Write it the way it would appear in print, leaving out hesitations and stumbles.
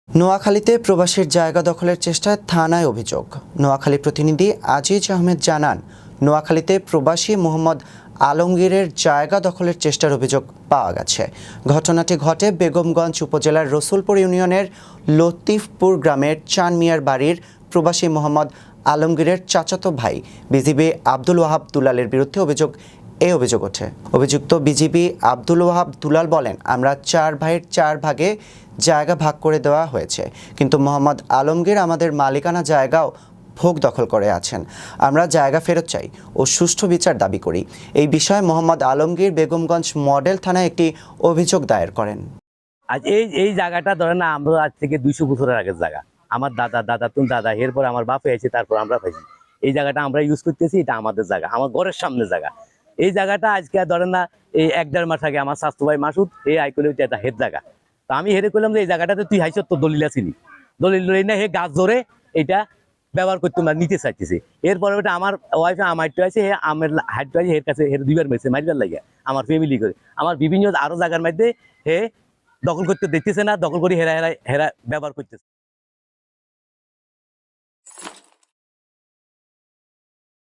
নোয়াখালীতে প্রবাসীর জায়গা দখলের চেষ্টায় থানায় অভিযোগ। নোয়াখালী প্রতিনিধি আজিজ আহমেদ জানান, নোয়াখালীতে প্রবাসী মোহাম্মদ আলমগীরের জায়গা দখলের চেষ্টার অভিযোগ পাওয়া গেছে। ঘটনাটি ঘটে বেগমগঞ্জ উপজেলার রসুলপুর ইউনিয়নের লতিফপুর গ্রামের চান মিয়ার বাড়ির প্রবাসী মোহাম্মদ আলমগীরের চাচাতো ভাই বিজিবি আব্দুল ওয়াহাব দুলালের বিরুদ্ধে অভিযোগ ওঠে। অভিযুক্ত বিজিবি আব্দুল ওয়াহাব দুলাল বলেন, আমরা 4 ভাইয়ের 4 ভাগে জায়গা ভাগ করে দেওয়া হয়েছে, কিন্তু মোহাম্মদ আলমগীর আমাদের মালিকানা জায়গাও ভোগ দখল করে আছেন। আমরা জায়গা ফেরত চাই ও সুষ্ঠু বিচার দাবি করি। এই বিষয়ে মোহাম্মদ আলমগীর বেগমগঞ্জ মডেল থানায় একটি অভিযোগ দায়ের করেন। আজ এই জায়গাটা ধরেন না, আমরা আজ থেকে 200 বছরের আগের জায়গা। আমার দাদা তুমি দাদা এরপর আমার বাপ হয়েছে, তারপর আমরা পাইছি। এই জায়গাটা আমরা ইউজ করতেছি, এটা আমাদের জায়গা, আমার ঘরের সামনে জায়গা। এই জায়গাটা আজকে ধরেন না, এই 1-1.5 মাস আগে আমার স্বাস্থ্য ভাই মাসুদ এই আই করলে এটা হের জায়গা। তো আমি হেরে করলাম যে এই জায়গাটাতে তুই হাইছ তো দলিল আছিলি, দলিল না হে গাছ ধরে এটা ব্যবহার করতে নিতে চাইতেছে। এরপরে ওটা আমার ওয়াইফে আমার আছে, হে আমার হাইট আছে, এর কাছে হের 2বার মেরেছে, মারিবার লাগে আমার ফ্যামিলি করে। আমার বিভিন্ন আরো জায়গার মধ্যে হে দখল করতে দেখতেছে না, দখল করে হেরা ব্যবহার করতেছে।